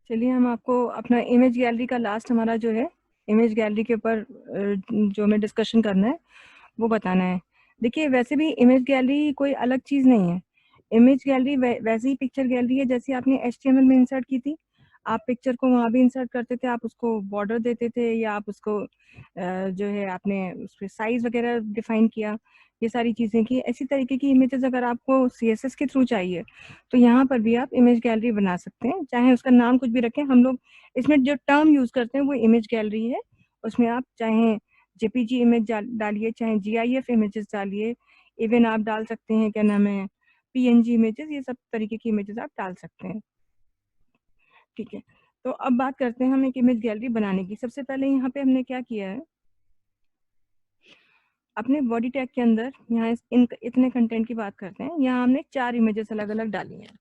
चलिए हम आपको अपना इमेज गैलरी का लास्ट हमारा जो है इमेज गैलरी के ऊपर जो हमें डिस्कशन करना है वो बताना है। देखिए वैसे भी इमेज गैलरी कोई अलग चीज़ नहीं है। इमेज गैलरी वैसे ही पिक्चर गैलरी है जैसे आपने एचटीएमएल में इंसर्ट की थी। आप पिक्चर को वहाँ भी इंसर्ट करते थे, आप उसको बॉर्डर देते थे या आप उसको जो है आपने उस पर साइज वगैरह डिफाइन किया, ये सारी चीज़ें की। ऐसी तरीके की इमेजेस अगर आपको सीएसएस के थ्रू चाहिए तो यहाँ पर भी आप इमेज गैलरी बना सकते हैं, चाहे उसका नाम कुछ भी रखें। हम लोग इसमें जो टर्म यूज़ करते हैं वो इमेज गैलरी है। उसमें आप चाहे जेपीजी इमेज डालिए, चाहे जीआईएफ इमेजेस डालिए, इवन आप डाल सकते हैं क्या नाम है पीएनजी इमेजेस, ये सब तरीके की इमेजेस आप डाल सकते हैं। ठीक है, तो अब बात करते हैं हम एक इमेज गैलरी बनाने की। सबसे पहले यहाँ पे हमने क्या किया है, अपने बॉडी टैग के अंदर यहाँ इतने कंटेंट की बात करते हैं। यहाँ हमने 4 इमेजेस अलग अलग डाली हैं।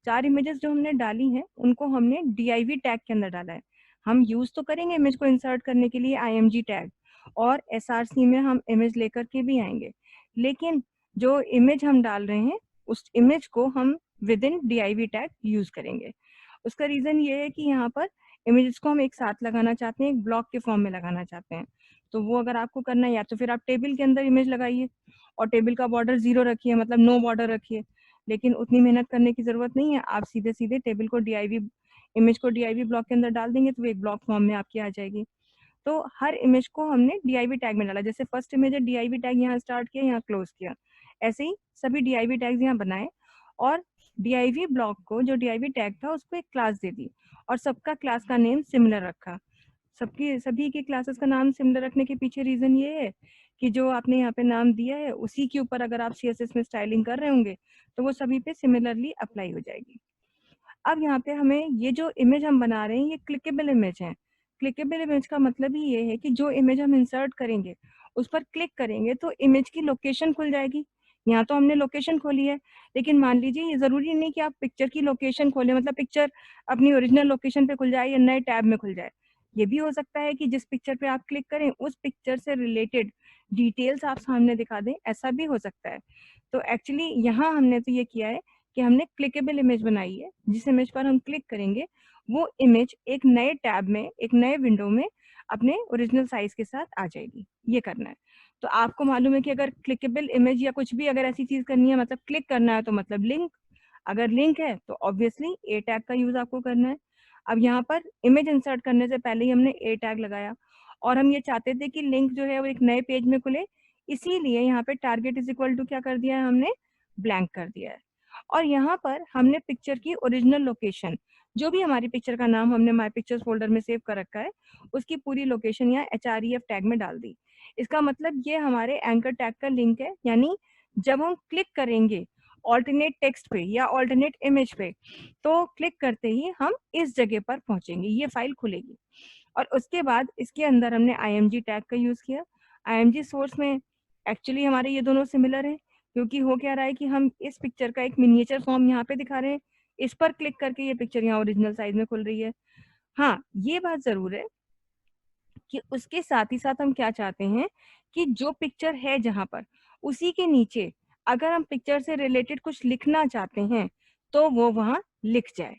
4 इमेजेस जो हमने डाली हैं उनको हमने DIV टैग के अंदर डाला है। हम यूज तो करेंगे इमेज को इंसर्ट करने के लिए IMG टैग, और SRC में हम इमेज लेकर के भी आएंगे, लेकिन जो इमेज हम डाल रहे हैं उस इमेज को हम with in DIV tag use करेंगे। उसका रीजन ये है कि यहाँ पर इमेजेस को हम एक साथ लगाना चाहते हैं, एक ब्लॉक के फॉर्म में लगाना चाहते हैं। तो वो अगर आपको करना है या तो फिर आप टेबल के अंदर इमेज लगाइए और टेबल का बॉर्डर 0 रखिए, मतलब नो बॉर्डर रखिए, लेकिन उतनी मेहनत करने की जरूरत नहीं है। आप सीधे सीधे टेबल को DIV इमेज को DIV ब्लॉक के अंदर डाल देंगे तो वो एक ब्लॉक फॉर्म में आपकी आ जाएगी। तो हर इमेज को हमने DIV टैग में डाला। जैसे फर्स्ट इमेज है DIV टैग, यहाँ स्टार्ट किया, यहाँ क्लोज किया, ऐसे ही सभी DIV टैग्स यहाँ बनाए और DIV ब्लॉक को जो DIV टैग था उसको एक क्लास दे दी और सबका क्लास का नेम सिमिलर रखा। सभी के क्लासेस का नाम सिमिलर रखने के पीछे रीजन ये है कि जो आपने यहाँ पे नाम दिया है उसी के ऊपर अगर आप CSS में स्टाइलिंग कर रहे होंगे तो वो सभी पे सिमिलरली अप्लाई हो जाएगी। अब यहाँ पे हमें ये जो इमेज हम बना रहे हैं ये क्लिकेबल इमेज है। क्लिकेबल इमेज का मतलब ही ये है कि जो इमेज हम इंसर्ट करेंगे उस पर क्लिक करेंगे तो इमेज की लोकेशन खुल जाएगी। यहाँ तो हमने लोकेशन खोली है, लेकिन मान लीजिए ये जरूरी नहीं कि आप पिक्चर की लोकेशन खोलें, मतलब पिक्चर अपनी ओरिजिनल लोकेशन पे खुल जाए या नए टैब में खुल जाए। ये भी हो सकता है कि जिस पिक्चर पे आप क्लिक करें उस पिक्चर से रिलेटेड डिटेल्स आप सामने दिखा दें, ऐसा भी हो सकता है। तो एक्चुअली यहाँ हमने तो ये किया है कि हमने क्लिकेबल इमेज बनाई है। जिस इमेज पर हम क्लिक करेंगे वो इमेज एक नए टैब में, एक नए विंडो में अपने ओरिजिनल साइज के साथ आ जाएगी। ये करना है। तो आपको मालूम है कि अगर क्लिकेबल इमेज या कुछ भी अगर ऐसी चीज करनी है, मतलब क्लिक करना है तो मतलब लिंक, अगर लिंक है तो ऑब्वियसली ए टैग का यूज आपको करना है। अब यहाँ पर इमेज इंसर्ट करने से पहले ही हमने ए टैग लगाया और हम ये चाहते थे कि लिंक जो है वो एक नए पेज में खुले, इसीलिए यहाँ पे टारगेट इज इक्वल टू क्या कर दिया है हमने, ब्लैंक कर दिया है। और यहाँ पर हमने पिक्चर की ओरिजिनल लोकेशन, जो भी हमारी पिक्चर का नाम हमने माई पिक्चर्स फोल्डर में सेव कर रखा है उसकी पूरी लोकेशन यहाँ HREF टैग में डाल दी। इसका मतलब ये हमारे एंकर टैग का लिंक है, यानी जब हम क्लिक करेंगे ऑल्टरनेट टेक्स्ट पे या ऑल्टरनेट इमेज पे तो क्लिक करते ही हम इस जगह पर पहुंचेंगे, ये फाइल खुलेगी। और उसके बाद इसके अंदर हमने IMG टैग का यूज किया। IMG सोर्स में एक्चुअली हमारे ये दोनों सिमिलर हैं, क्योंकि हो क्या रहा है कि हम इस पिक्चर का एक मिनिएचर फॉर्म यहाँ पे दिखा रहे हैं, इस पर क्लिक करके ये पिक्चर यहाँ ओरिजिनल साइज में खुल रही है। हाँ, ये बात जरूर है कि उसके साथ ही साथ हम क्या चाहते हैं कि जो पिक्चर है जहां पर उसी के नीचे अगर हम पिक्चर से रिलेटेड कुछ लिखना चाहते हैं तो वो वहां लिख जाए।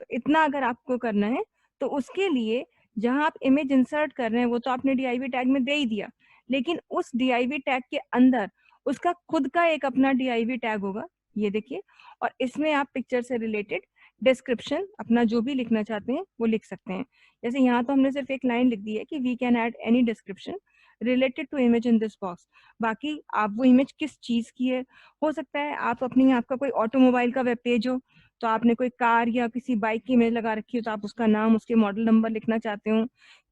तो इतना अगर आपको करना है तो उसके लिए जहां आप इमेज इंसर्ट कर रहे हैं वो तो आपने DIV टैग में दे ही दिया, लेकिन उस DIV टैग के अंदर उसका खुद का एक अपना DIV टैग होगा, ये देखिए। और इसमें आप पिक्चर से रिलेटेड डिस्क्रिप्शन अपना जो भी लिखना चाहते हैं वो लिख सकते हैं। जैसे यहाँ तो हमने सिर्फ एक लाइन लिख दी है कि we can add any description related to image in this box. बाकी आप वो इमेज किस चीज की है, हो सकता है आप अपनी, आपका कोई ऑटोमोबाइल का वेब पेज हो तो आपने कोई कार या किसी बाइक की इमेज लगा रखी हो तो आप उसका नाम, उसके मॉडल नंबर लिखना चाहते हो।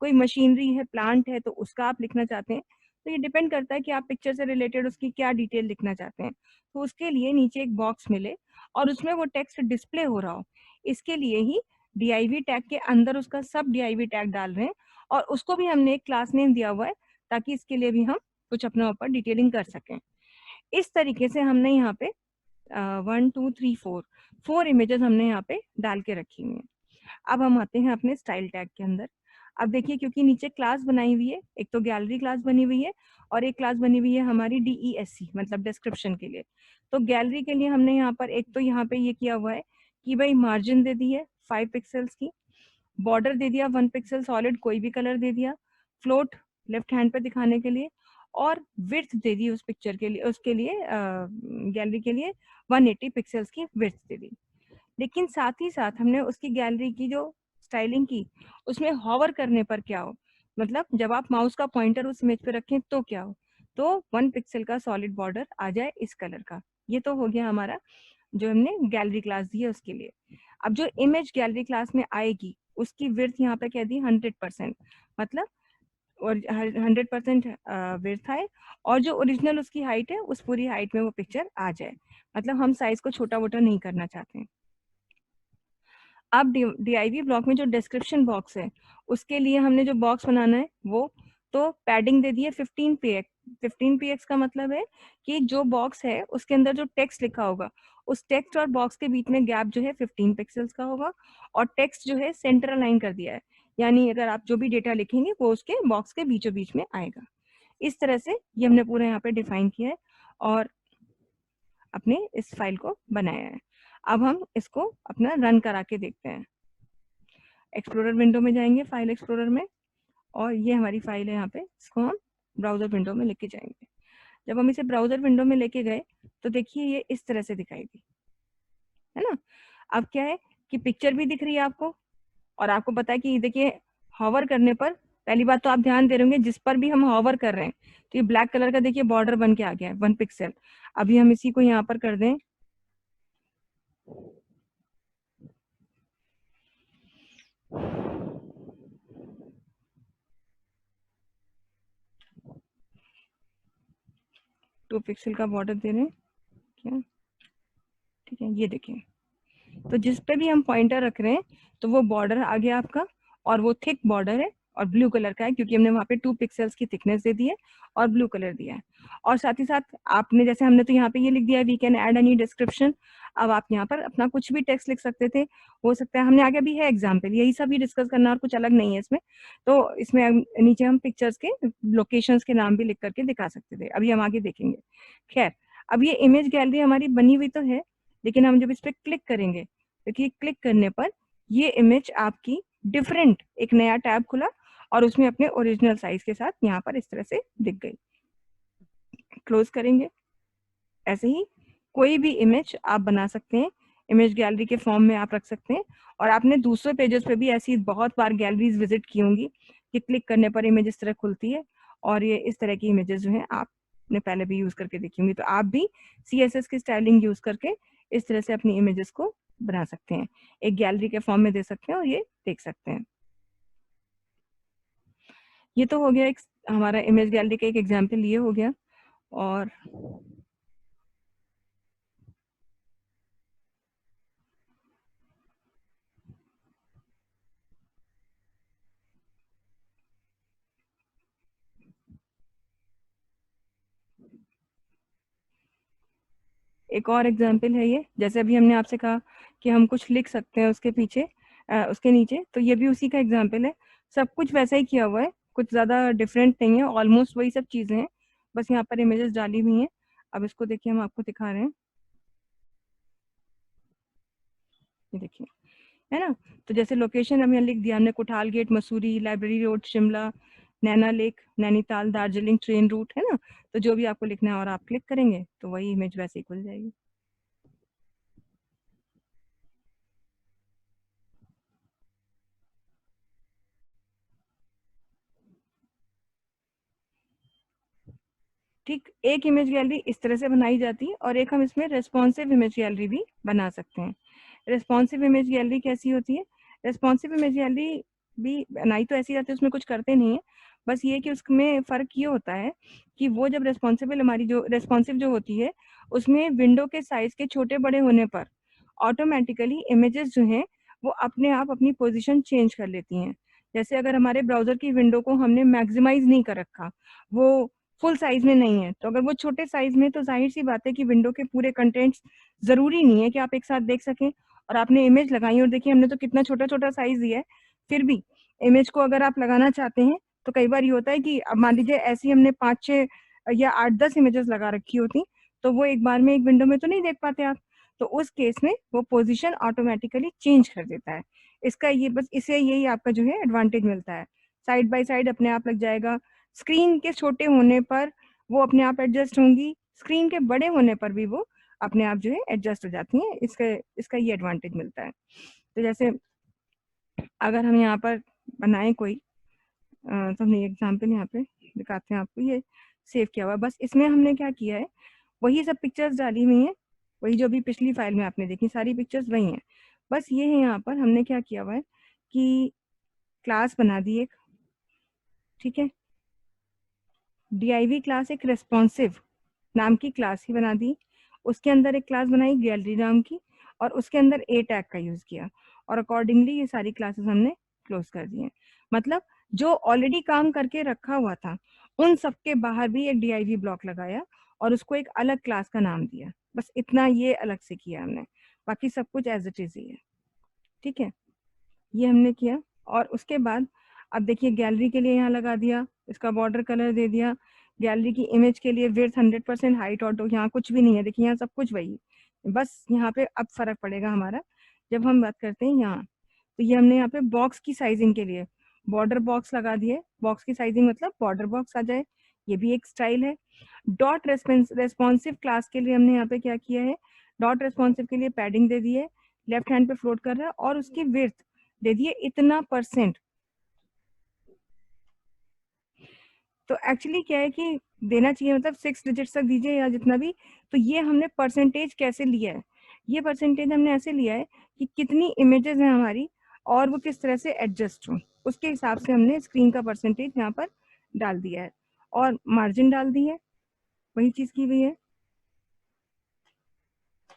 कोई मशीनरी है, प्लांट है तो उसका आप लिखना चाहते हैं। तो ये डिपेंड करता है कि आप पिक्चर से रिलेटेड उसकी क्या डिटेल लिखना चाहते हैं। तो उसके लिए नीचे एक बॉक्स मिले और उसमें वो टेक्स्ट डिस्प्ले हो रहा हो, इसके लिए ही DIV टैग के अंदर उसका सब DIV टैग डाल रहे हैं और उसको भी हमने एक क्लास नेम दिया हुआ है ताकि इसके लिए भी हम कुछ अपना ऊपर डिटेलिंग कर सकें। इस तरीके से हमने यहाँ पे 1 2 3 4 इमेजेस हमने यहाँ पे डाल के रखी हुई हैं। अब हम आते हैं अपने स्टाइल टैग के अंदर। अब देखिए, क्योंकि नीचे क्लास बनाई हुई है, एक तो गैलरी क्लास बनी हुई है और एक क्लास बनी हुई है हमारी DESC मतलब डिस्क्रिप्शन के लिए। तो गैलरी के लिए हमने यहाँ पर एक तो यहाँ पे ये किया हुआ है कि भाई मार्जिन दे दी है 5 पिक्सल्स की, बॉर्डर दे दिया 1 पिक्सल सॉलिड, कोई भी कलर दे दिया, फ्लोट लेफ्ट हैंड पे दिखाने के लिए, और विड्थ दे दी उस पिक्चर के लिए, उसके लिए गैलरी के लिए 180 पिक्सल्स की विड्थ दे दी। लेकिन साथ ही साथ हमने उसकी गैलरी की जो स्टाइलिंग की, उसमें हॉवर करने पर क्या हो, मतलब जब आप माउस का पॉइंटर उस इमेज पे रखें तो क्या हो, तो 1 पिक्सल का सॉलिड बॉर्डर आ जाए इस कलर का। ये तो हो गया हमारा जो हमने गैलरी क्लास दी है उसके लिए। अब जो इमेज गैलरी क्लास में आएगी उसकी विड्थ यहाँ पे कह दी 100%, मतलब और 100% विड्थ आए, और जो ओरिजिनल उसकी हाइट है उस पूरी हाइट में वो पिक्चर आ जाए, मतलब हम साइज को छोटा मोटा नहीं करना चाहते हैं। अब DIV ब्लॉक में जो डिस्क्रिप्शन बॉक्स है उसके लिए हमने जो बॉक्स बनाना है वो तो पैडिंग दे दी है 15px। 15px का मतलब है कि जो बॉक्स है उसके अंदर जो टेक्स्ट लिखा होगा उस टेक्स्ट और बॉक्स के बीच में गैप जो है 15 पिक्सल्स का होगा, और टेक्स्ट जो है सेंटर अलाइन कर दिया है, यानी अगर आप जो भी डेटा लिखेंगे वो उसके बॉक्स के बीचों बीच में आएगा। इस तरह से ये हमने पूरा यहाँ पे डिफाइन किया है और अपने इस फाइल को बनाया है। अब हम इसको अपना रन करा के देखते हैं। एक्सप्लोरर विंडो में जाएंगे, फाइल एक्सप्लोरर में, और ये हमारी फाइल है यहाँ पे, इसको हम ब्राउजर विंडो में लेके जाएंगे। जब हम इसे ब्राउजर विंडो में लेके गए तो देखिए ये इस तरह से दिखाई दी, है ना। अब क्या है कि पिक्चर भी दिख रही है आपको, और आपको पता है कि देखिए हॉवर करने पर, पहली बात तो आप ध्यान दे रहे होंगे जिस पर भी हम हॉवर कर रहे हैं तो ये ब्लैक कलर का देखिए बॉर्डर बन के आ गया है 1 पिक्सल। अभी हम इसी को यहाँ पर कर दें, टू पिक्सल का बॉर्डर दे रहे हैं क्या, ठीक है। ये देखिए तो जिस पे भी हम पॉइंटर रख रहे हैं तो वो बॉर्डर आ गया आपका, और वो थिक बॉर्डर है और ब्लू कलर का है क्योंकि हमने वहाँ पे 2 पिक्सल्स की थिकनेस दे दी है और ब्लू कलर दिया है। और साथ ही साथ आपने जैसे हमने तो यहाँ पे ये लिख दिया है we can add any description. अब आप यहाँ पर अपना कुछ भी टेक्स्ट लिख सकते थे, हो सकता है हमने आगे भी है एग्जाम्पल, यही सब ही डिस्कस करना और कुछ अलग नहीं है इसमें। तो इसमें नीचे हम पिक्चर्स के लोकेशंस के नाम भी लिख करके दिखा सकते थे, अभी हम आगे देखेंगे। खैर, अब ये इमेज गैलरी हमारी बनी हुई तो है, लेकिन हम जब इस पर क्लिक करेंगे क्योंकि क्लिक करने पर ये इमेज आपकी डिफरेंट एक नया टैब खुला और उसमें अपने ओरिजिनल साइज के साथ यहाँ पर इस तरह से दिख गई। क्लोज करेंगे। ऐसे ही कोई भी इमेज आप बना सकते हैं, इमेज गैलरी के फॉर्म में आप रख सकते हैं। और आपने दूसरे पेजेस पे भी ऐसी बहुत बार गैलरीज विजिट की होंगी कि क्लिक करने पर इमेज इस तरह खुलती है, और ये इस तरह की इमेजेस जो है आपने पहले भी यूज करके देखी होंगी। तो आप भी CSS की स्टाइलिंग यूज करके इस तरह से अपनी इमेजेस को बना सकते हैं, एक गैलरी के फॉर्म में दे सकते हैं और ये देख सकते हैं। ये तो हो गया एक हमारा इमेज गैलरी का एक एग्जाम्पल, ये हो गया। और एक और एग्जाम्पल है ये, जैसे अभी हमने आपसे कहा कि हम कुछ लिख सकते हैं उसके पीछे उसके नीचे, तो ये भी उसी का एग्जाम्पल है। सब कुछ वैसा ही किया हुआ है, कुछ ज़्यादा डिफरेंट नहीं है, ऑलमोस्ट वही सब चीज़ें हैं, बस यहाँ पर इमेजेस डाली हुई हैं। अब इसको देखिए, हम आपको दिखा रहे हैं, ये देखिए, है ना। तो जैसे लोकेशन हमने लिख दिया, हमने Kothal gate, Mussoorie, library road, Shimla, Naina lake, Nainital, Darjeeling train route, है ना। तो जो भी आपको लिखना है और आप क्लिक करेंगे तो वही इमेज वैसे ही खुल जाएगी। ठीक, एक इमेज गैलरी इस तरह से बनाई जाती है, और एक हम इसमें रेस्पॉन्सिव इमेज गैलरी भी बना सकते हैं। रेस्पॉन्सिव इमेज गैलरी कैसी होती है? रेस्पॉन्सिव इमेज गैलरी भी बनाई तो ऐसी जाती है, उसमें कुछ करते नहीं है, बस ये कि उसमें फ़र्क ये होता है कि वो जब रेस्पॉन्सिबल हमारी जो रेस्पॉन्सिव जो होती है उसमें विंडो के साइज के छोटे बड़े होने पर ऑटोमेटिकली इमेजेस जो हैं वो अपने आप अपनी पोजीशन चेंज कर लेती हैं। जैसे अगर हमारे ब्राउज़र की विंडो को हमने मैक्सिमाइज नहीं कर रखा, वो फुल साइज में नहीं है, तो अगर वो छोटे साइज में, तो जाहिर सी बात है कि विंडो के पूरे कंटेंट्स जरूरी नहीं है कि आप एक साथ देख सकें। और आपने इमेज लगाई और देखिए हमने तो कितना छोटा छोटा साइज दिया है, फिर भी इमेज को अगर आप लगाना चाहते हैं तो कई बार ये होता है कि अब मान लीजिए ऐसी हमने 5-6 या 8-10 इमेजेस लगा रखी होती, तो वो एक बार में एक विंडो में तो नहीं देख पाते आप। तो उस केस में वो पोजीशन ऑटोमेटिकली चेंज कर देता है। इसका ये बस इसे यही आपका जो है एडवांटेज मिलता है। साइड बाय साइड अपने आप लग जाएगा। स्क्रीन के छोटे होने पर वो अपने आप एडजस्ट होंगी, स्क्रीन के बड़े होने पर भी वो अपने आप जो है एडजस्ट हो जाती हैं। इसका ये एडवांटेज मिलता है। तो जैसे अगर हम यहाँ पर बनाएं कोई तो हमने एग्जाम्पल यहाँ पे दिखाते हैं आपको, ये सेव किया हुआ है। बस इसमें हमने क्या किया है, वही सब पिक्चर्स डाली हुई हैं, वही जो भी पिछली फाइल में आपने देखी सारी पिक्चर्स वही हैं। बस ये है यहाँ पर हमने क्या किया हुआ है कि क्लास बना दी एक, ठीक है, div क्लास एक रेस्पॉन्सिव नाम की क्लास ही बना दी। उसके अंदर एक क्लास बनाई गैलरी नाम की और उसके अंदर ए टैग का यूज किया और अकॉर्डिंगली ये सारी क्लासेस हमने क्लोज कर दी हैं। मतलब जो ऑलरेडी काम करके रखा हुआ था उन सबके बाहर भी एक div ब्लॉक लगाया और उसको एक अलग क्लास का नाम दिया। बस इतना ये अलग से किया हमने, बाकी सब कुछ एज इट इज ही है। ठीक है, ये हमने किया। और उसके बाद अब देखिए गैलरी के लिए यहाँ लगा दिया, इसका बॉर्डर कलर दे दिया। गैलरी की इमेज के लिए विड्थ 100%, हाइट ऑटो, यहाँ कुछ भी नहीं है, देखिए यहाँ सब कुछ वही। बस यहाँ पे अब फर्क पड़ेगा हमारा जब हम बात करते हैं यहाँ। तो ये हमने यहाँ पे बॉक्स की साइजिंग के लिए बॉर्डर बॉक्स लगा दिए। बॉक्स की साइजिंग मतलब बॉर्डर बॉक्स आ जाए, ये भी एक स्टाइल है। डॉट रेस्पॉन्सिव क्लास के लिए हमने यहाँ पे क्या किया है, डॉट रेस्पॉन्सिव के लिए पैडिंग दे दी है, लेफ्ट हैंड पे फ्लोट कर रहा है और उसकी विड्थ दे दिए इतना %। तो एक्चुअली क्या है कि देना चाहिए मतलब 6 डिजिट्स तक दीजिए या जितना भी। तो ये हमने परसेंटेज कैसे लिया है, ये परसेंटेज हमने ऐसे लिया है कि कितनी इमेजेस हैं हमारी और वो किस तरह से एडजस्ट हो, उसके हिसाब से हमने स्क्रीन का परसेंटेज यहाँ पर डाल दिया है और मार्जिन डाल दी है, वही चीज की हुई है।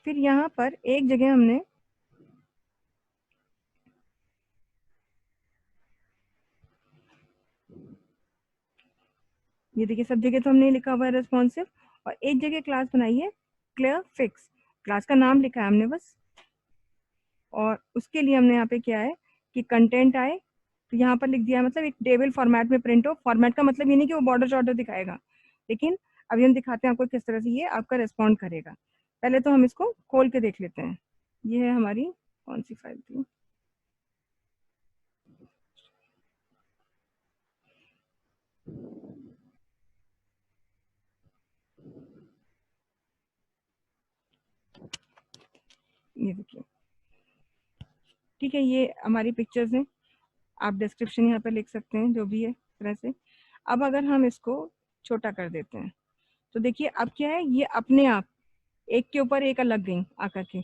फिर यहाँ पर एक जगह हमने ये देखिए सब जगह तो हमने लिखा हुआ है रेस्पॉन्सिव, और एक जगह क्लास बनाई है क्लियर फिक्स, क्लास का नाम लिखा है हमने बस। और उसके लिए हमने यहाँ पे क्या है कि कंटेंट आए तो यहाँ पर लिख दिया, मतलब एक टेबल फॉर्मेट में प्रिंट हो। फॉर्मेट का मतलब ये नहीं कि वो बॉर्डर शॉर्डर दिखाएगा, लेकिन अभी हम दिखाते हैं आपको किस तरह से ये आपका रेस्पॉन्ड करेगा। पहले तो हम इसको खोल के देख लेते हैं। ये है हमारी कौन सी फाइल थी, ये देखिए, ठीक है, ये हमारी पिक्चर्स हैं। आप डिस्क्रिप्शन यहाँ पे लिख सकते हैं जो भी है तरह से। अब अगर हम इसको छोटा कर देते हैं तो देखिए अब क्या है, ये अपने आप एक के ऊपर एक अलग गई आकर के।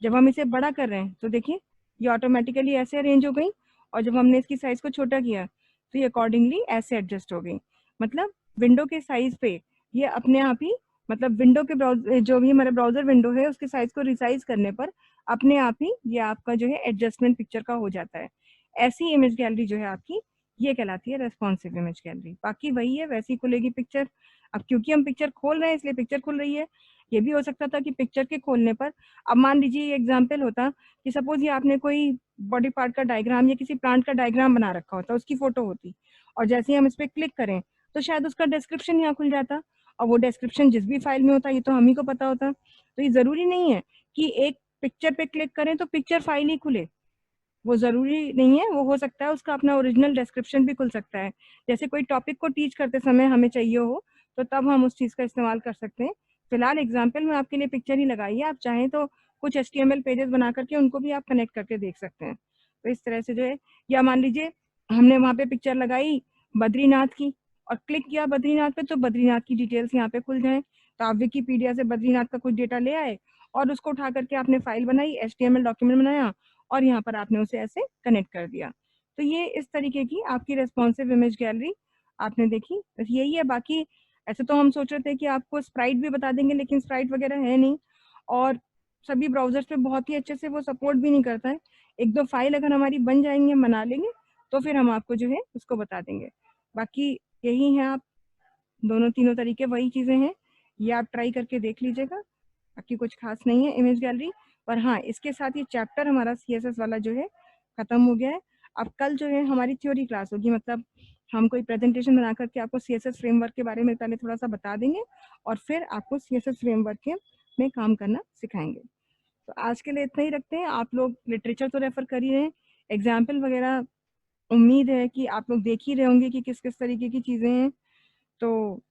जब हम इसे बड़ा कर रहे हैं तो देखिए ये ऑटोमेटिकली ऐसे अरेंज हो गई, और जब हमने इसकी साइज को छोटा किया तो ये अकॉर्डिंगली ऐसे एडजस्ट हो गई। मतलब विंडो के साइज पे ये अपने आप ही, मतलब विंडो के ब्राउजर जो भी हमारा ब्राउजर विंडो है उसके साइज को रिसाइज करने पर अपने आप ही ये आपका जो है एडजस्टमेंट पिक्चर का हो जाता है। ऐसी इमेज गैलरी जो है आपकी ये कहलाती है रेस्पॉन्सिव इमेज गैलरी। बाकी वही है, वैसी खुलेगी पिक्चर। अब क्योंकि हम पिक्चर खोल रहे हैं इसलिए पिक्चर खुल रही है। ये भी हो सकता था कि पिक्चर के खोलने पर, अब मान लीजिए एग्जाम्पल होता कि सपोज ये आपने कोई बॉडी पार्ट का डायग्राम या किसी प्लांट का डायग्राम बना रखा होता, उसकी फोटो होती, और जैसे ही हम इस पर क्लिक करें तो शायद उसका डिस्क्रिप्शन यहाँ खुल जाता, और वो डिस्क्रिप्शन जिस भी फाइल में होता ये तो हम ही को पता होता। तो ये जरूरी नहीं है कि एक पिक्चर पे क्लिक करें तो पिक्चर फाइल ही खुले, वो जरूरी नहीं है। वो हो सकता है उसका अपना ओरिजिनल डिस्क्रिप्शन भी खुल सकता है। जैसे कोई टॉपिक को टीच करते समय हमें चाहिए हो तो तब हम उस चीज का इस्तेमाल कर सकते हैं। फिलहाल एग्जाम्पल में आपके लिए पिक्चर ही लगाई है, आप चाहें तो कुछ HTML पेजेस बना करके उनको भी आप कनेक्ट करके देख सकते हैं। तो इस तरह से जो है, या मान लीजिए हमने वहां पे पिक्चर लगाई बद्रीनाथ की और क्लिक किया बद्रीनाथ पे तो बद्रीनाथ की डिटेल्स यहाँ पे खुल जाए। तो आप विकीपीडिया से बद्रीनाथ का कुछ डेटा ले आए और उसको उठा करके आपने फाइल बनाई, HTML डॉक्यूमेंट बनाया और यहाँ पर आपने उसे ऐसे कनेक्ट कर दिया। तो ये इस तरीके की आपकी रेस्पॉन्सिव इमेज गैलरी आपने देखी, बस यही है। बाकी ऐसे तो हम सोच रहे थे कि आपको स्प्राइट भी बता देंगे, लेकिन स्प्राइट वगैरह है नहीं, और सभी ब्राउजर्स पे बहुत ही अच्छे से वो सपोर्ट भी नहीं करता है। एक दो फाइल अगर हमारी बन जाएंगे, हम बना लेंगे, तो फिर हम आपको जो है उसको बता देंगे। बाकी यही है, आप दोनों तीनों तरीके वही चीजें हैं, ये आप ट्राई करके देख लीजिएगा। बाकी कुछ खास नहीं है इमेज गैलरी। पर हाँ, इसके साथ ये चैप्टर हमारा CSS वाला जो है खत्म हो गया है। अब कल जो है हमारी थ्योरी क्लास होगी, मतलब हम कोई प्रेजेंटेशन बना करके आपको CSS फ्रेमवर्क के बारे में पहले थोड़ा सा बता देंगे और फिर आपको CSS फ्रेमवर्क के में काम करना सिखाएंगे। तो आज के लिए इतना ही रखते हैं। आप लोग लिटरेचर तो रेफर कर ही रहे हैं, एग्जाम्पल वगैरह उम्मीद है कि आप लोग देख ही रहे होंगे कि किस किस तरीके की चीजें हैं, तो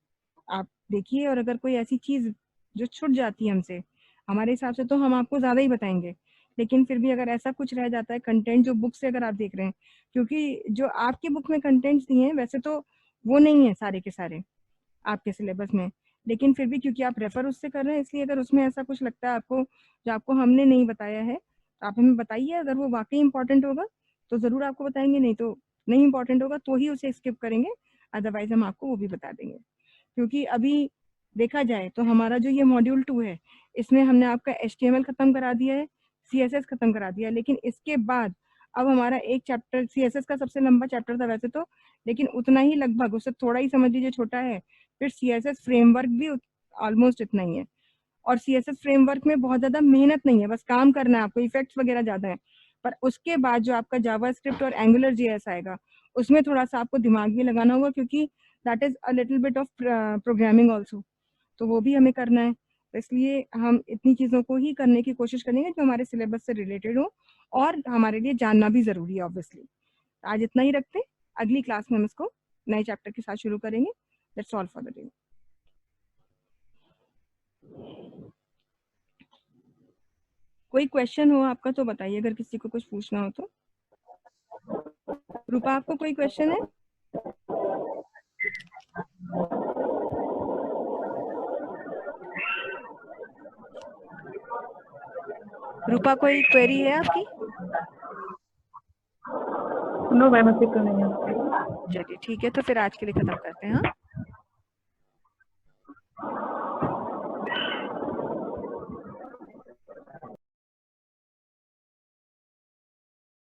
आप देखिए। और अगर कोई ऐसी चीज जो छूट जाती है हमसे, हमारे हिसाब से तो हम आपको ज्यादा ही बताएंगे, लेकिन फिर भी अगर ऐसा कुछ रह जाता है कंटेंट जो बुक से अगर आप देख रहे हैं, क्योंकि जो आपकी बुक में कंटेंट्स दिए हैं वैसे तो वो नहीं है सारे के सारे आपके सिलेबस में, लेकिन फिर भी क्योंकि आप रेफर उससे कर रहे हैं, इसलिए अगर उसमें ऐसा कुछ लगता है आपको जो आपको हमने नहीं बताया है, तो आप हमें बताइए। अगर वो वाकई इंपॉर्टेंट होगा तो जरूर आपको बताएंगे, नहीं तो नहीं इंपॉर्टेंट होगा तो ही उसे स्किप करेंगे, अदरवाइज हम आपको वो भी बता देंगे। क्योंकि अभी देखा जाए तो हमारा जो ये मॉड्यूल 2 है, इसमें हमने आपका HTML खत्म करा दिया है, CSS खत्म करा दिया है, लेकिन इसके बाद अब हमारा एक चैप्टर, CSS का सबसे लंबा चैप्टर था वैसे तो, लेकिन उतना ही लगभग, उससे थोड़ा ही समझ लीजिए छोटा है। फिर CSS फ्रेमवर्क भी ऑलमोस्ट इतना ही है, और CSS फ्रेमवर्क में बहुत ज्यादा मेहनत नहीं है, बस काम करना है आपको, इफेक्ट्स वगैरह ज्यादा है। पर उसके बाद जो आपका जावास्क्रिप्ट और एंगुलर JS आएगा, उसमें थोड़ा सा आपको दिमाग भी लगाना होगा, क्योंकि that is a little bit of programming also, तो वो भी हमें करना है। तो इसलिए हम इतनी चीजों को ही करने की कोशिश करेंगे जो हमारे सिलेबस से रिलेटेड हो और हमारे लिए जानना भी जरूरी है ऑब्वियसली। आज इतना ही रखते हैं, अगली क्लास में हम इसको नए चैप्टर के साथ शुरू करेंगे। That's all for the day. कोई क्वेश्चन हो आपका तो बताइए, अगर किसी को कुछ पूछना हो तो। रूपा, आपको कोई क्वेश्चन है? रूपा, कोई क्वेरी है आपकी? नो मैम, अभी तो नहीं है। चलिए ठीक है, तो फिर आज के लिए खत्म करते हैं। हाँ।